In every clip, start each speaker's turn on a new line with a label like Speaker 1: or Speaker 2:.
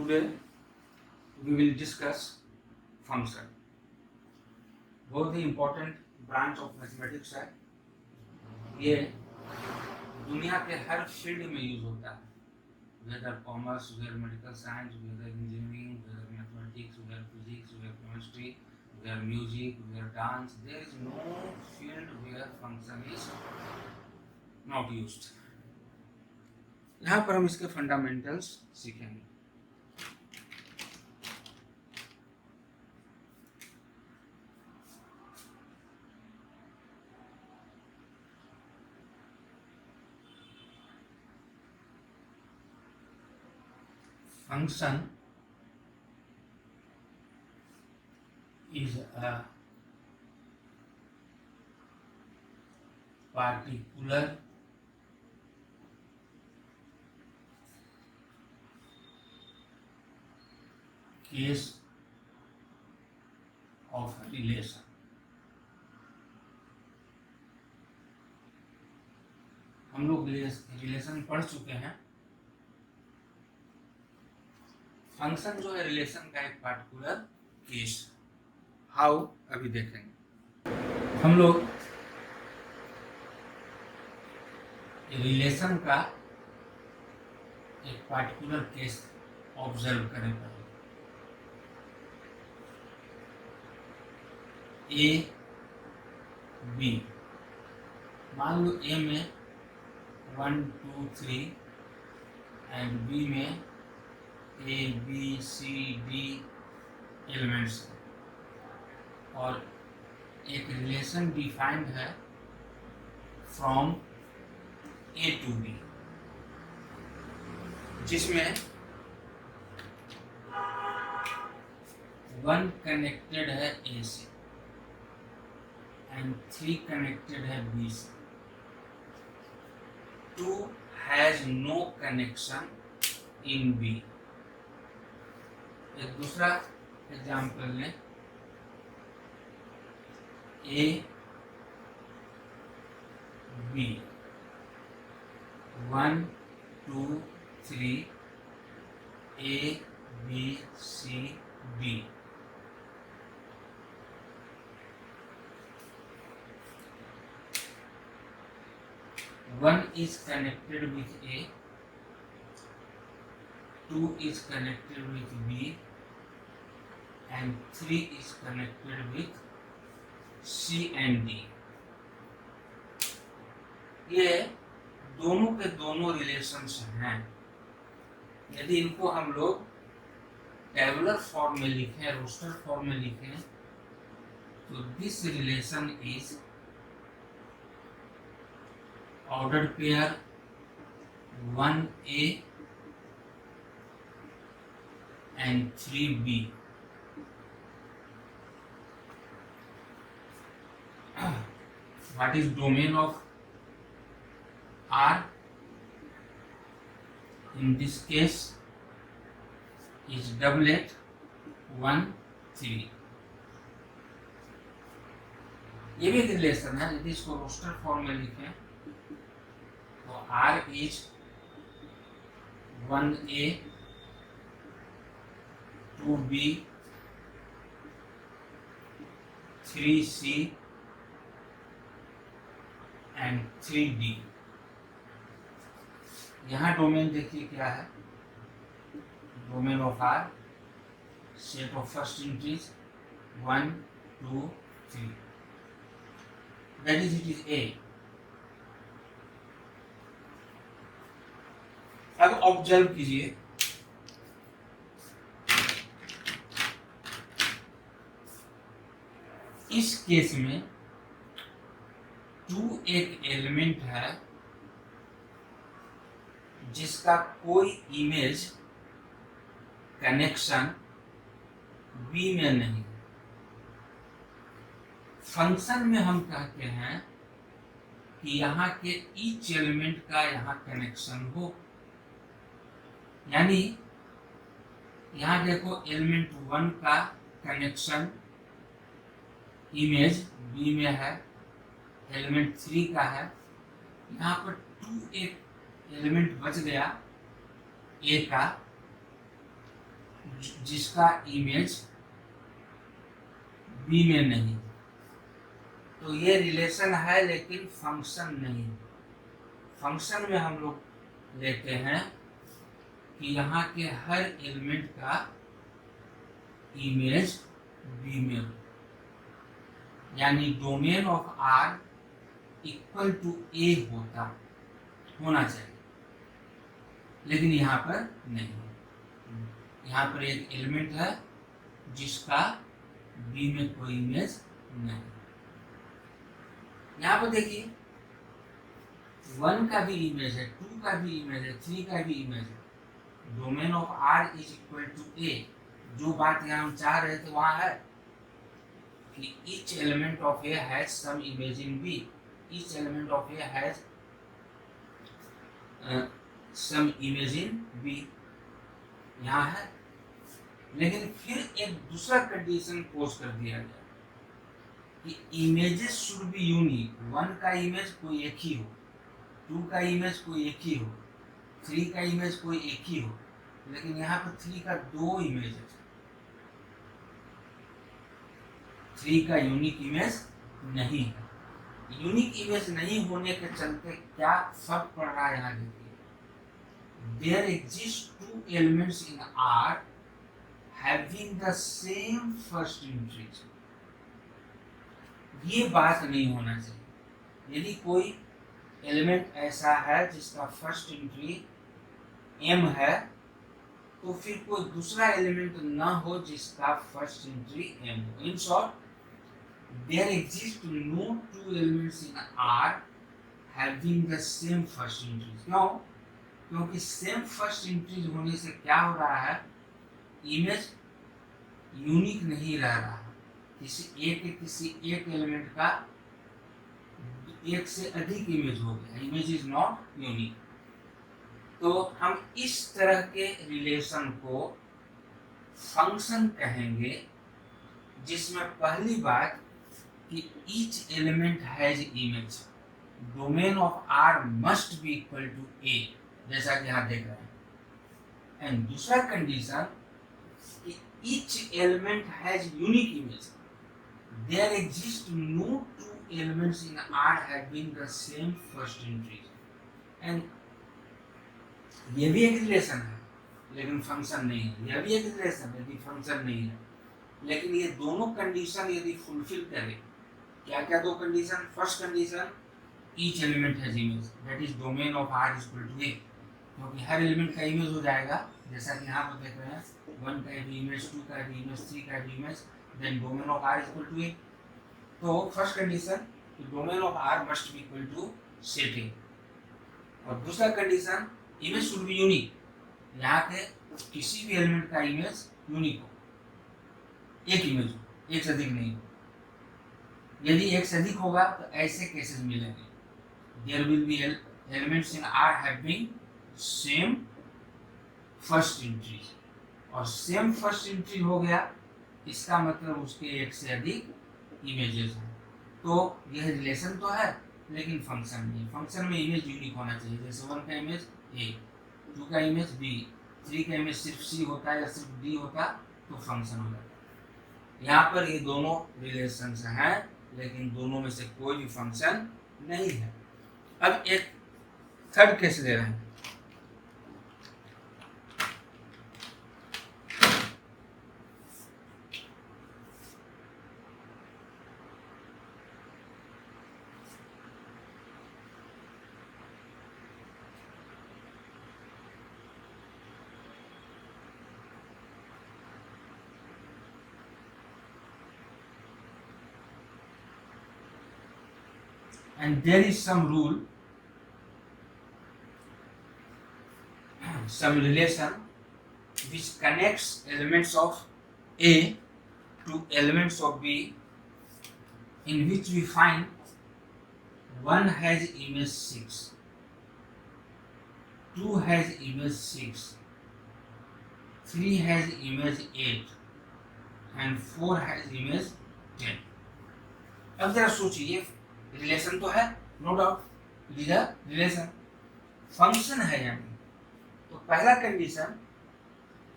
Speaker 1: Today we will discuss function. बहुत ही important branch of mathematics है। ये दुनिया के हर फील्ड में यूज होता है, whether commerce, whether medical science, whether engineering, whether mathematics, whether physics, whether chemistry, whether music, whether dance. There is no field where function is not used. यहाँ पर हम इसके फंडामेंटल्स सीखेंगे। Function is a particular case of relation. हम लोग relation पढ़ चुके हैं। फंक्शन जो है रिलेशन का एक पार्टिकुलर केस। हाउ अभी देखेंगे। हम लोग रिलेशन का एक पार्टिकुलर केस ऑब्जर्व करें पहले। ए बी, मान लो ए में 1 2 3 एंड बी में A B C D elements और एक रिलेशन डिफाइंड है फ्रॉम ए टू बी, जिसमें 1 कनेक्टेड है ए से एंड 3 कनेक्टेड है बी से। 2 has no connection in B. एक दूसरा एग्जाम्पल लें। A B 1 2 3 A B C B. One is connected with A, 2 is connected with B, and 3 is connected with C and D. ये दोनों के दोनों relations हैं। यदि इनको हम लोग टेबुलर फॉर्म में लिखें, रोस्टर फॉर्म में लिखें, तो this relation is ordered pair 1A and 3B. What is domain of R? In this case is doublet 1 3। ये भी एक रिलेशन है। यदि इसको रोस्टर फॉर्म में लिखें तो R is 1A 2B 3C and 3D। यहाँ डोमेन देखिए क्या है। Domain of R set of first integers 1 2 3, that is it is A। अब ऑब्जर्व कीजिए, इस केस में 2 एक एलिमेंट है जिसका कोई इमेज कनेक्शन बी में नहीं। फंक्शन में हम कहते हैं कि यहाँ के ईच एलिमेंट का यहाँ कनेक्शन हो। यानी यहाँ देखो एलिमेंट 1 का कनेक्शन इमेज बी में है, एलिमेंट 3 का है। यहाँ पर 2 एक एलिमेंट बच गया ए का, जिसका इमेज बी में नहीं। तो ये रिलेशन है लेकिन फंक्शन नहीं। फंक्शन में हम लोग लेते हैं कि यहाँ के हर एलिमेंट का इमेज बी में हो, यानी domain of R equal to A होना चाहिए, लेकिन यहाँ पर नहीं। यहाँ पर एक एलिमेंट है जिसका बी में कोई इमेज नहीं। यहाँ पर देखिए 1 का भी इमेज है, 2 का भी इमेज है, 3 का भी इमेज है। Domain of R is equal to A. जो बात यहाँ हम चाह रहे थे वहां है कि each element of A has some image in B. Each element of A has some image in B. यहाँ है, लेकिन फिर एक दूसरा कंडीशन पोज कर दिया गया कि इमेजेस शुड बी यूनिक। 1 का इमेज कोई एक ही हो, 2 का इमेज कोई एक ही हो, 3 का इमेज कोई एक ही हो, लेकिन यहाँ पर 3 का 2 इमेज है। 3 का यूनिक इमेज नहीं है। यूनिक इमेज नहीं होने के चलते क्या फर्क पड़ रहा है यहाँ देखिए। There exist 2 elements in R having the same first entry. ये बात नहीं होना चाहिए। यदि कोई एलिमेंट ऐसा है जिसका फर्स्ट एंट्री m है, तो फिर कोई दूसरा एलिमेंट ना हो जिसका फर्स्ट एंट्री m हो। In short, there exist no 2 elements in R having the same first entry. क्यों? क्योंकि सेम फर्स्ट एंट्री होने से क्या हो रहा है, इमेज यूनिक नहीं रह रहा है। किसी एक एलिमेंट का एक से अधिक इमेज हो गया, इमेज इज नॉट यूनिक। तो हम इस तरह के रिलेशन को फंक्शन कहेंगे, जिसमें पहली बात कि each element has image, domain of R must be equal to A, जैसा कि यहाँ देख रहे हैं। एंड दूसरा कंडीशन कि each element has unique image. There exist no 2 elements in R having the same first entry. And ये भी एक रिलेशन है लेकिन फंक्शन नहीं है। यह भी एक रिलेशन है लेकिन फंक्शन नहीं है। लेकिन ये दोनों कंडीशन यदि फुलफिल करे, क्या क्या 2 condition? First condition, each element has image, that is domain of R is equal to A, क्योंकि हर एलिमेंट का इमेज हो जाएगा, जैसा कि यहाँ पर देख रहे हैं 1 का भी इमेज, 2 का भी इमेज, 3 का भी image, then domain of R is equal to A. तो first condition, domain of R must be equal to set A. और दूसरा condition, image should be unique, यहाँ के किसी भी एलिमेंट का इमेज यूनिक हो, एक इमेज हो, एक से अधिक नहीं हो। यदि एक से अधिक होगा तो ऐसे केसेस मिलेंगे, there will be elements in R having same first entry, और सेम फर्स्ट एंट्री हो गया इसका मतलब उसके एक से अधिक इमेजेस हैं। तो यह रिलेशन तो है लेकिन फंक्शन नहीं। फंक्शन में इमेज यूनिक होना चाहिए, जैसे 1 का इमेज ए, 2 का इमेज बी, 3 का इमेज सिर्फ सी होता है या सिर्फ डी होता तो फंक्शन हो जाता। यहाँ पर ये दोनों रिलेशन हैं लेकिन दोनों में से कोई भी फंक्शन नहीं है। अब एक थर्ड केस ले रहे हैं। And there is some rule, some relation which connects elements of A to elements of B, in which we find 1 has image 6, 2 has image 6, 3 has image 8 and 4 has image 10. अब जरा सोचिए, relation तो है, no doubt, relation function है यानी। तो पहला condition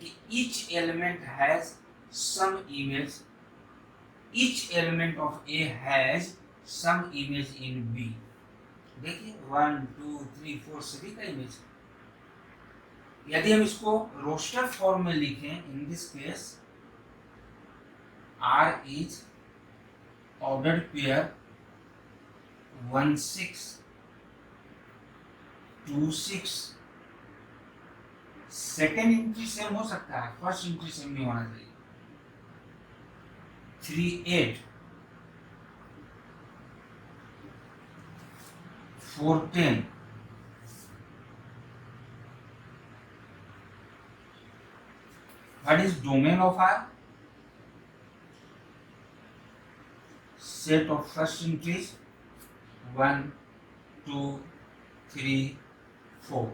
Speaker 1: कि each element has some image, each element of A has some image in B। देखिए 1 2 3 4 सभी का इमेज। यदि हम इसको रोस्टर फॉर्म में लिखें, in this case R is ordered pair 1 6 2 6। Second entry same हो सकता है, फर्स्ट एंट्री सेम नहीं होना चाहिए। 3 8 4 10। What is domain of R? Set of first entries 1 2 3 4।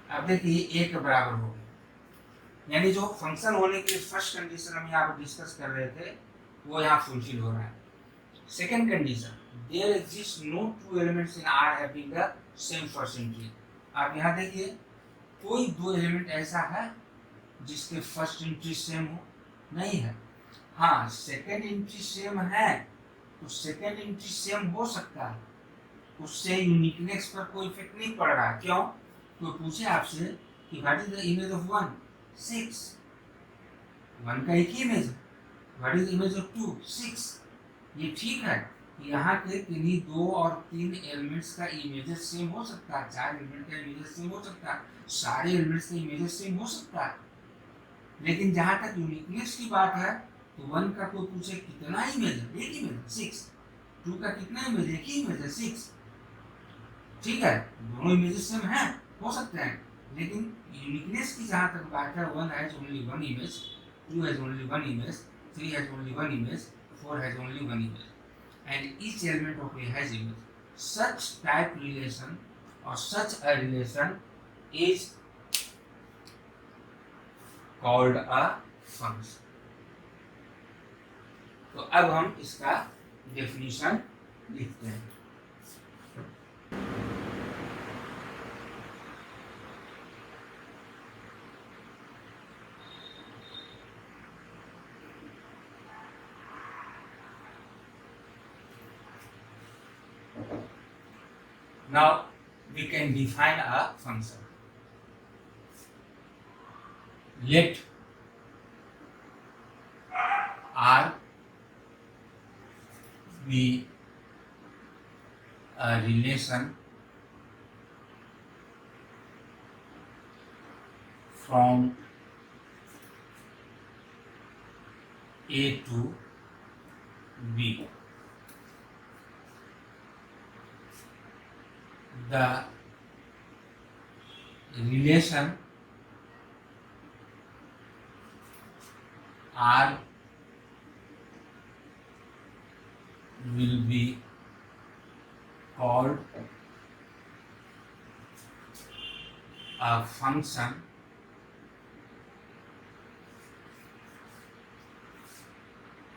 Speaker 1: अब देखिए एक के बराबर हो गया, यानी जो फंक्शन होने के फर्स्ट कंडीशन हम यहाँ पर डिस्कस कर रहे थे वो यहाँ फुलफिल हो रहा है। Second condition, there exist no two elements in R having the same first entry. आप यहाँ देखिए कोई दो एलिमेंट ऐसा है जिसके फर्स्ट एंट्री सेम हो, नहीं है। हाँ, सेकेंड एंट्री सेम है तो सेकेंड एंट्री सेम हो सकता है, उससे यूनिकनेस पर कोई इफेक्ट नहीं पड़ रहा। क्यों? कोई पूछे आपसे कि what is the image of 1 6, 1 का एक ही इमेज है। What is image of 2 6। ये ठीक है, यहाँ के किन्हीं 2 और 3 एलिमेंट्स का इमेजेस सेम हो सकता है, 4 एलिमेंट का इमेजेस सेम हो सकता है, सारे एलिमेंट्स का इमेजेस सेम हो सकता है। लेकिन जहाँ तक यूनिकनेस की बात है तो 1 का कोई पूछे कितना इमेज है, एक इमेज है 6। 2 का कितना इमेज है, एक ही इमेज है 6। ठीक है, दोनों इमेजेस सेम हैं, हो सकते हैं, लेकिन यूनिकनेस की जहाँ तक बात है 1 has only 1 image, 2 has only 1 image, 3 has only 1 image, 4 has only 1 image, and each element of A has image. Such type relation or such a relation is called a function. तो अब हम इसका definition लिखते हैं। Now we can define a function. Let R be a relation from A to B. The relation R will be called a function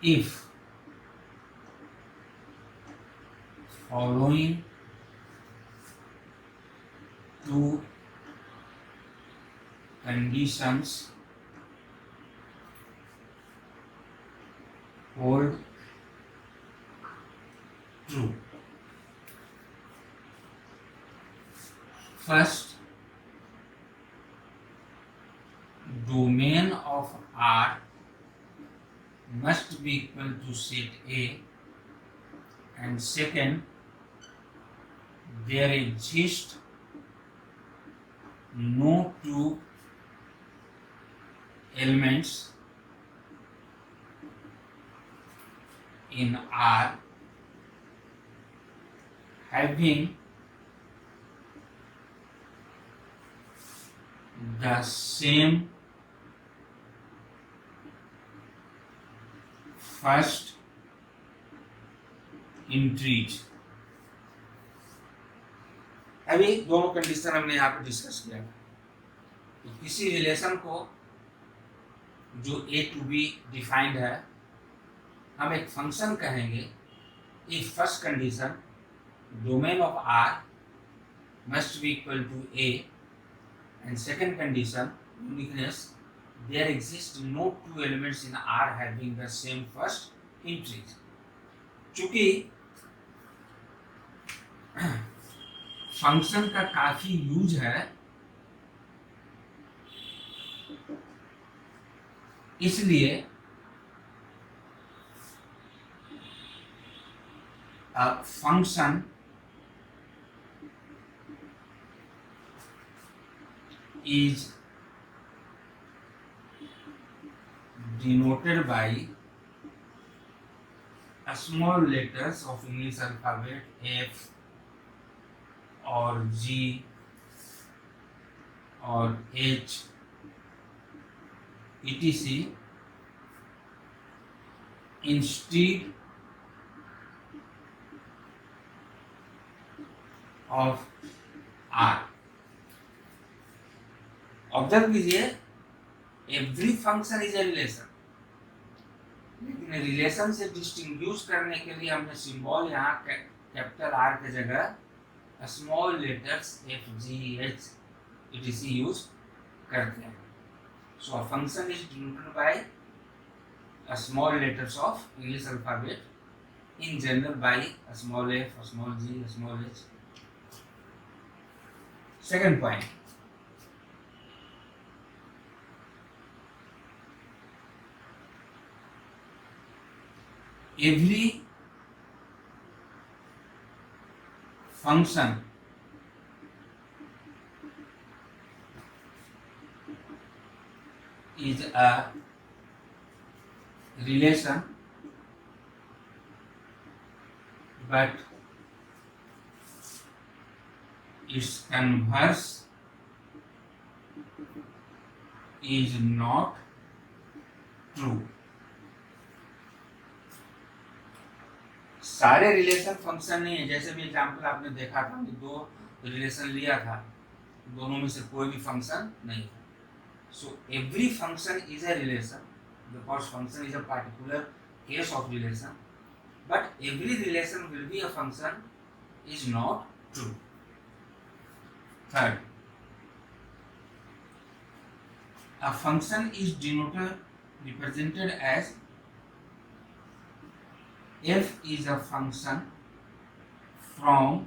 Speaker 1: if following two conditions hold true. First, domain of R must be equal to set A, and second, there exist no two elements in R having the same first entries। अभी दोनों condition हमने यहाँ पर discuss किया। तो किसी relation को जो A to B डिफाइंड है हम एक फंक्शन कहेंगे if first condition domain of R must be equal to A, and second condition uniqueness, there exist no two elements in R having the same first entries. चूंकि function का काफी use है, इसलिए function is denoted by small letters of English alphabet F or G or H etc. instead of R. Observe कीजिए, every function is a relation, लेकिन relation से distinguish करने के लिए हमने सिंबल यहाँ कैपिटल आर के जगह small letters F G H etc use करते हैं. So a function is denoted by small letters of English alphabet, in general by small F, small G, small H. Second point, every function is a relation, but its converse is not true. सारे relation function नहीं है. जैसे भी example आपने देखा था, दो relation लिया था, दोनों में से कोई भी फंक्शन नहीं था. So every function is a relation, because function is a particular case of relation, but every relation will be a function is not true. Third, a function is denoted represented as f is a function from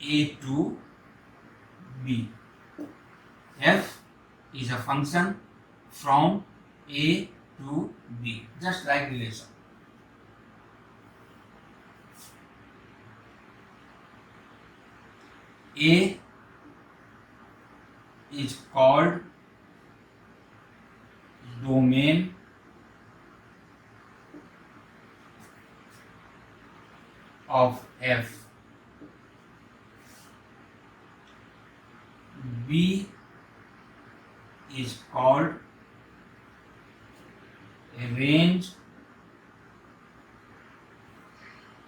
Speaker 1: a to b. F is a function from a to b, just like relation. A is called domain of F. B is called a range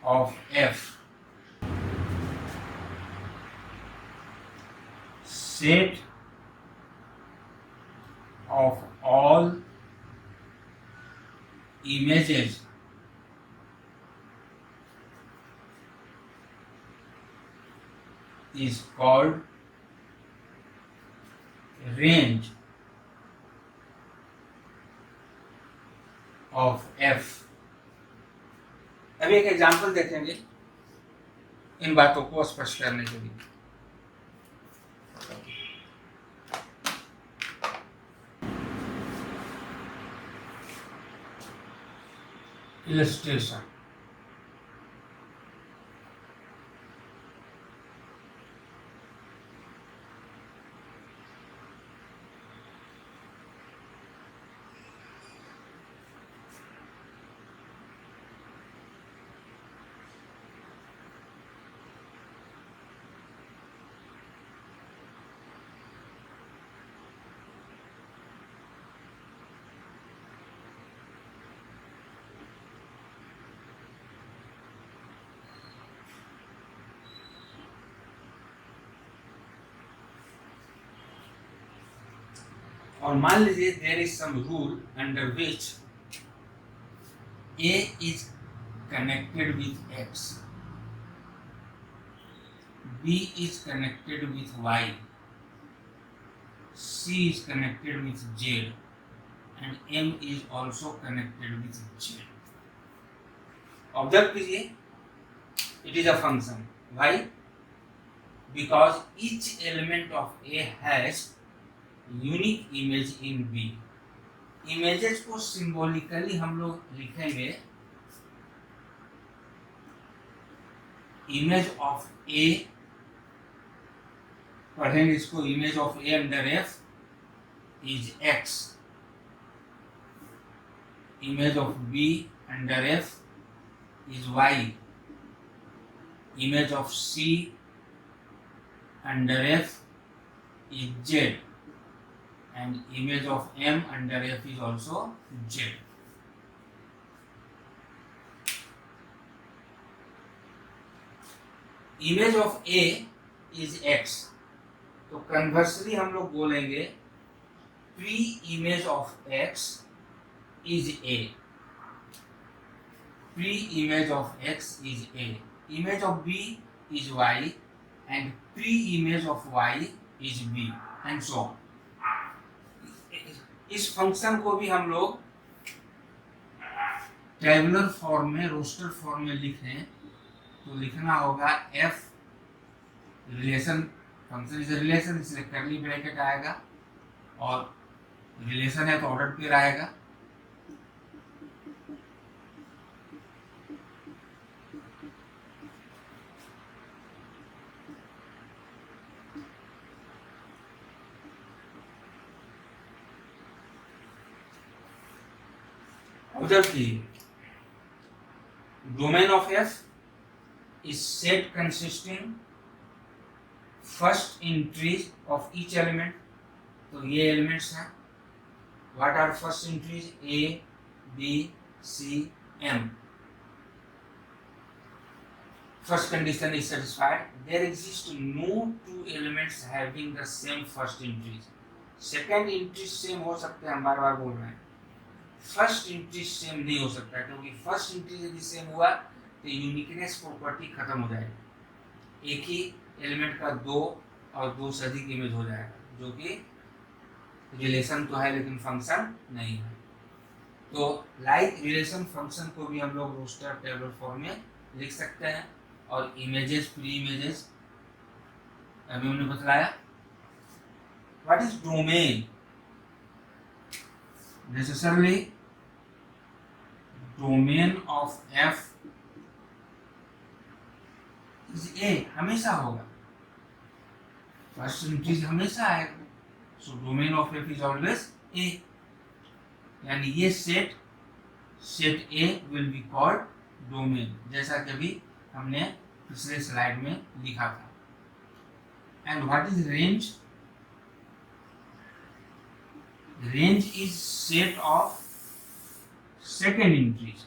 Speaker 1: of F. Set of all images is called range of F. अभी एक example देखेंगे इन बातों को स्पष्ट करने के लिए. illustration. और मान लीजिए there is some rule under which A is connected with X, B is connected with Y C is connected with Z and M is also connected with Z. Observe कीजिए, it is a function. Why? Because each element of A has unique image in B. Images को symbolically हम लोग लिखेंगे image of A, पढ़ेंगे इसको, image of A under F is X, image of B under F is Y, image of C under F is Z, and image of M under F is also Z. Image of A is X. तो conversely हम लोग बोलेंगे P image of X is A. P image of X is A. Image of B is Y and P image of Y is B and so on. इस function को भी हम लोग tabular form में, roster form में लिखें तो लिखना होगा F relation, function is relation, इसलिए कर्ली ब्रैकेट आएगा और रिलेशन है तो ऑर्डर पेयर आएगा। Observe the domain of F is set consisting first entries of each element. तो ये एलिमेंट्स हैं। What are first entries? A, B, C, M. First condition is satisfied. There exist no two elements having the same first entries. Second entries same हो सकते हैं, हम बार बार बोल रहे हैं। फर्स्ट इंट्री सेम नहीं हो सकता, क्योंकि फर्स्ट इंट्री यदि सेम हुआ तो यूनिकनेस प्रॉपर्टी खत्म हो जाएगी। एक ही एलिमेंट का दो और दो से अधिक इमेज हो जाएगा, जो कि रिलेशन तो है लेकिन फंक्शन नहीं है। तो लाइक रिलेशन फंक्शन को भी हम लोग रोस्टर टेबल फॉर्म में लिख सकते हैं। और इमेजेस, प्री इमेजेस अभी हमने बतलाया। What is domain? Necessarily domain of F is A, हमेशा होगा, फर्स्ट इंट्रीज हमेशा आएगा, so domain of F is always A, यानी ये set A will be called domain, जैसा कि अभी हमने पिछले स्लाइड में लिखा था। And what is range? Range is set of second entries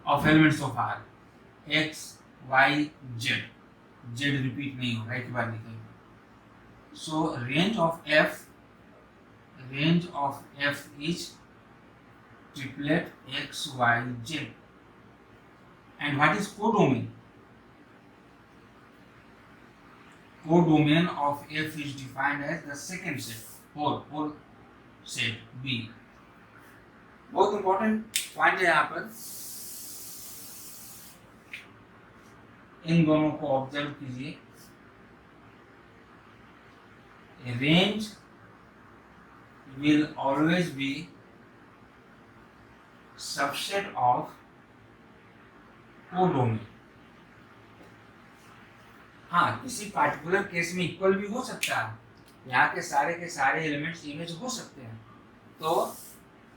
Speaker 1: of elements of R, X, Y, Z. Z repeat नहीं होगा, एक बार लिखेंगे। So range of F is triplet X, Y, Z. And what is codomain? Codomain of F is defined as the second set, whole set B. बहुत important point है यहाँ पर, इन दोनों को ऑब्जर्व कीजिए। Range will always be subset of codomain. हाँ, किसी particular case में इक्वल भी हो सकता है, यहाँ के सारे एलिमेंट्स इमेज हो सकते हैं, तो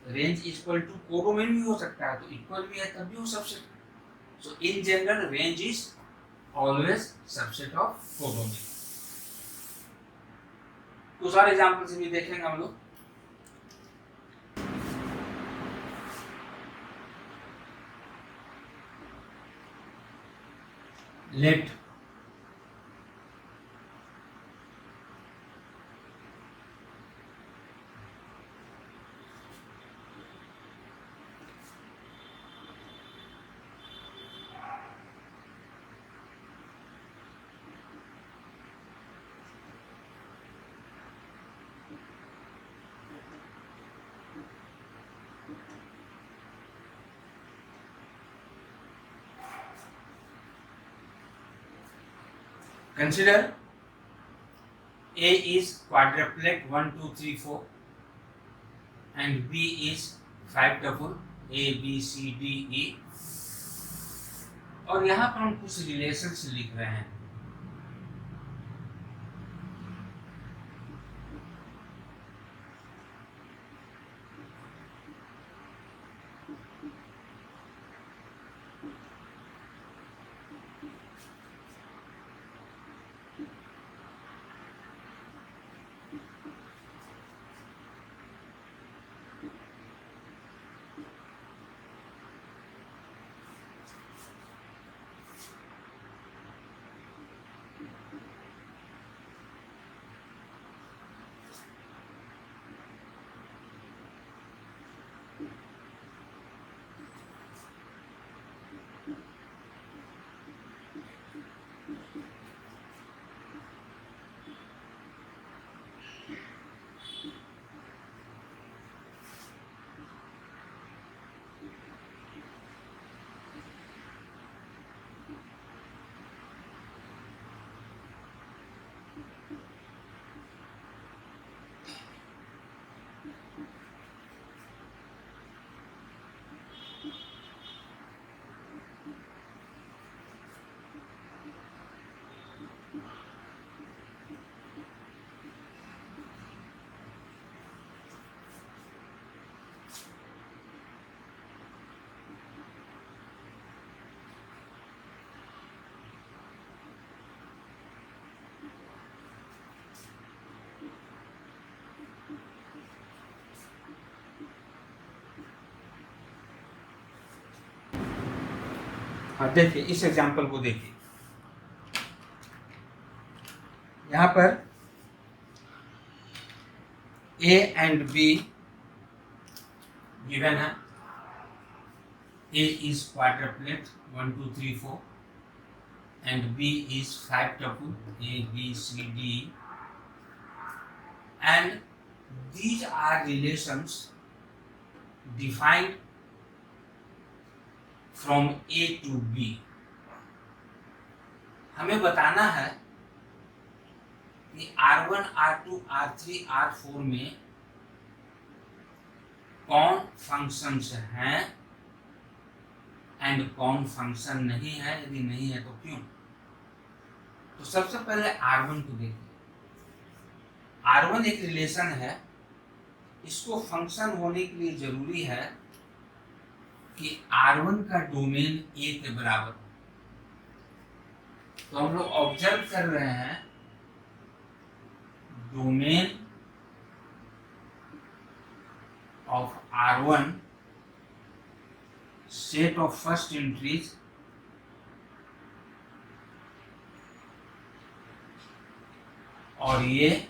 Speaker 1: रेंज इक्वल टू कोडोमेन भी हो सकता है, तो इक्वल भी है तब भी वो subset. So in general range is always subset of codomain. कुछ और एग्जांपल से भी देखेंगे हम लोग। Let Consider A is quadruplet 1, 2, 3, 4 and B is 5 tuple A, B, C, D, E और यहाँ पर हम कुछ रिलेशंस लिख रहे हैं। हाँ देखिए, इस एग्जाम्पल को देखिए, यहाँ पर A and B given है। A is quadruplet 1, 2, 3, 4 and B is 5 tuple A, B, C, D and these are relations defined from A to B। हमें बताना है कि R1, R2, R3, R4 में कौन फंक्शंस हैं एंड कौन फंक्शन नहीं है, यदि नहीं है तो क्यों। तो सबसे पहले R1 को देखिए। R1 एक रिलेशन है, इसको फंक्शन होने के लिए जरूरी है कि R1 का डोमेन A के बराबर हो। तो हम लोग ऑब्जर्व कर रहे हैं domain of R1 set of first entries और ये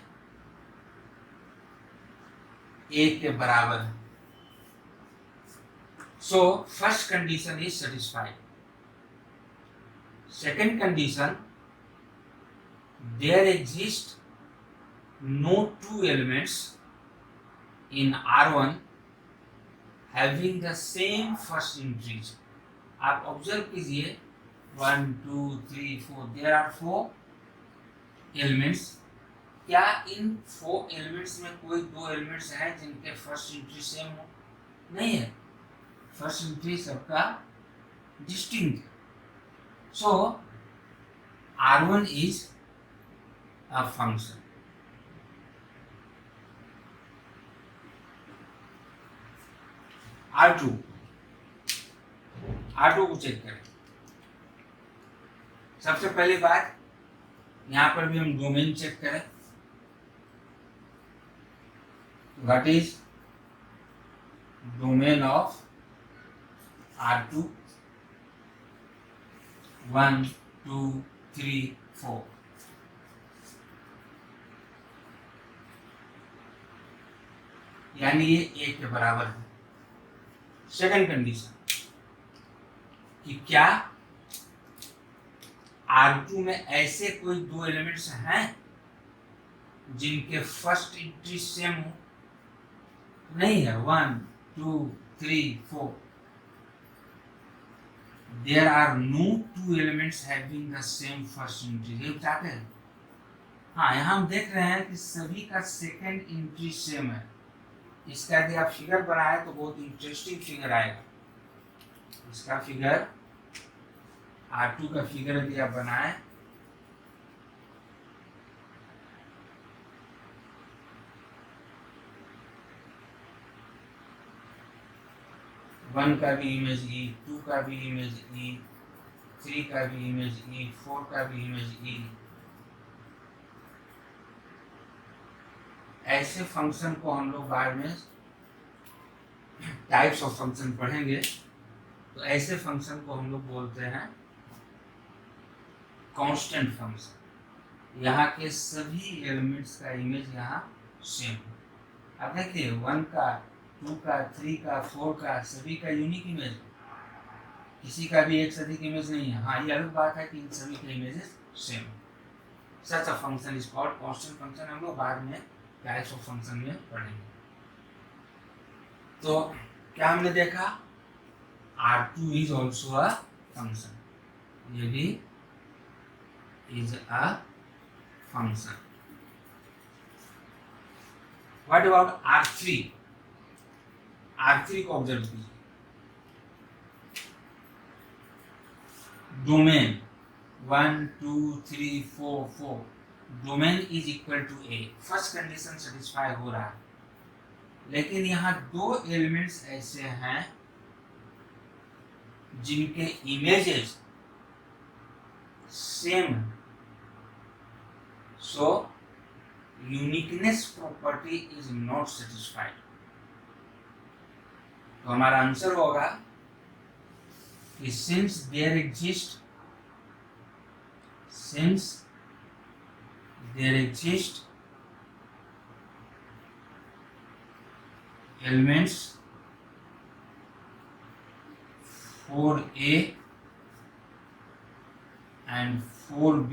Speaker 1: A के बराबर है। So first condition is satisfied. Second condition, there exist no two elements in R1 having the same first entries। आप ऑब्जर्व कीजिए 1, 2, 3, 4 there are 4 elements। क्या इन 4 elements में कोई 2 एलिमेंट्स हैं जिनके फर्स्ट एंट्री सेम हो? नहीं है, फर्स्ट एंट्री सबका distinct. So R1 is a function. R2 को चेक करें। सबसे पहली बात, यहां पर भी हम डोमेन चेक करें। What is domain of R2? 1, 2, 3, 4। यानी ये A के बराबर है। सेकंड कंडीशन कि क्या R2 में ऐसे कोई 2 एलिमेंट्स हैं जिनके फर्स्ट एंट्री सेम हो? नहीं है। 1, 2, 3, 4। There are no two elements having the same first integers. ये चाहते हैं, हाँ यहाँ हम देख रहे हैं कि सभी का सेकेंड इंट्री सेम है। इसका यदि आप फिगर बनाए तो बहुत इंटरेस्टिंग फिगर आएगा। इसका फिगर R2 का फिगर यदि आप बनाए, वन का भी इमेज E, 2 का भी इमेज E, 3 का भी इमेज E, 4 का भी इमेज E। ऐसे फंक्शन को हम लोग बाद में टाइप्स ऑफ फंक्शन पढ़ेंगे, तो ऐसे फंक्शन को हम लोग बोलते हैं कांस्टेंट फंक्शन। यहाँ के सभी एलिमेंट्स का इमेज यहाँ सेम है। अब देखिए 1 का, 2 का, 3 का, 4 का सभी का यूनिक इमेज, किसी का भी एक से अधिक इमेज नहीं है। हाँ ये अलग बात है कि इन सभी के images same. Such a function is called constant function. हम लोग बाद में टाइप्स ऑफ फंक्शन में पढ़ेंगे। तो क्या हमने देखा, R2 is also a function, ये भी is a function. What about R3? R3 को ऑब्जर्व कीजिए। Domain 1 2 3 4 4, domain is equal to A। First condition satisfy हो रहा है, लेकिन यहाँ दो एलिमेंट्स ऐसे हैं जिनके इमेजेस सेम है, so uniqueness property is not satisfied. तो हमारा आंसर होगा कि since there exist elements 4A and 4B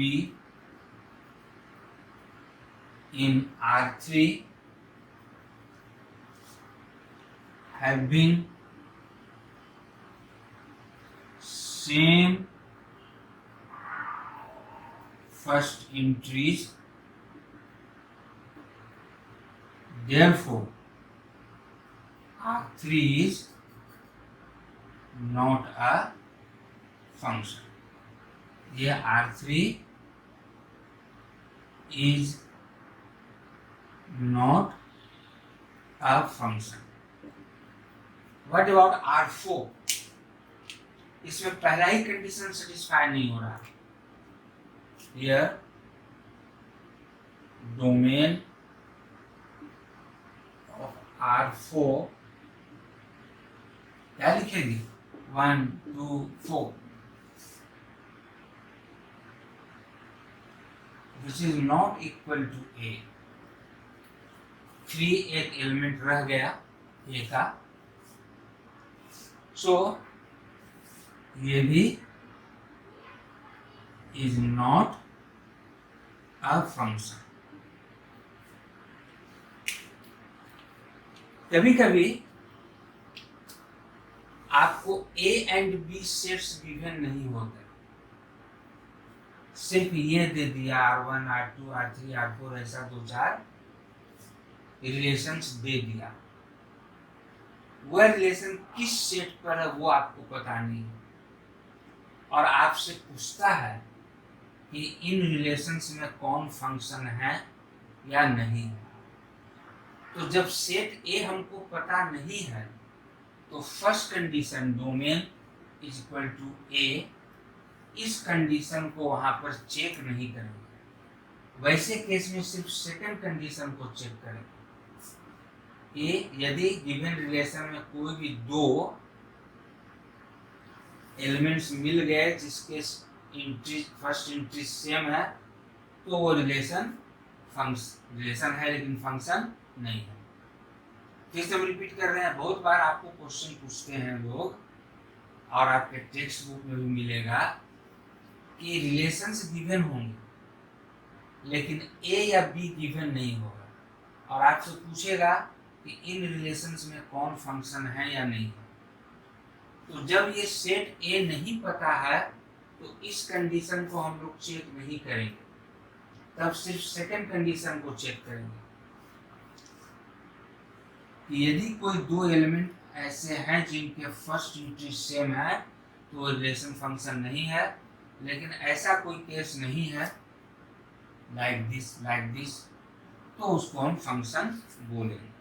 Speaker 1: in R3 having same first entries, therefore R3 is not a function। ये R3 is not a function। What about R4? इसमें पहला ही condition satisfy नहीं हो रहा। Here domain of R4 क्या लिखेंगे, 1 2 4, which is not equal to A। 3 एक element रह गया A का, सो ये भी is not a function। कभी कभी आपको A and B sets given नहीं होते, सिर्फ ये दे दिया R1 R2 R3 R4 ऐसा 2-4 रिलेशंस दे दिया। वह रिलेशन किस सेट पर है वो आपको पता नहीं है, और आपसे पूछता है कि इन रिलेशंस में कौन फंक्शन है या नहीं है। तो जब सेट ए हमको पता नहीं है तो first condition domain is equal to A, इस कंडीशन को वहां पर चेक नहीं करेंगे। वैसे केस में सिर्फ सेकंड कंडीशन को चेक करेंगे कि यदि गिवन रिलेशन में कोई भी दो एलिमेंट्स मिल गए जिसके फर्स्ट इंट्री सेम है, तो वो रिलेशन है लेकिन फंक्शन नहीं है। फिर से हम रिपीट कर रहे हैं, बहुत बार आपको क्वेश्चन पूछते हैं लोग, और आपके टेक्स्ट बुक में भी मिलेगा कि रिलेशंस गिवन होंगे लेकिन ए या बी गिवन नहीं होगा, और आपसे पूछेगा कि इन रिलेशंस में कौन फंक्शन है या नहीं है। तो जब ये सेट ए नहीं पता है तो इस कंडीशन को हम लोग चेक नहीं करेंगे, तब सिर्फ सेकंड कंडीशन को चेक करेंगे कि यदि कोई दो एलिमेंट ऐसे हैं जिनके फर्स्ट यूनिट सेम है तो रिलेशन फंक्शन नहीं है। लेकिन ऐसा कोई केस नहीं है लाइक दिस तो उसको हम फंक्शन बोलेंगे।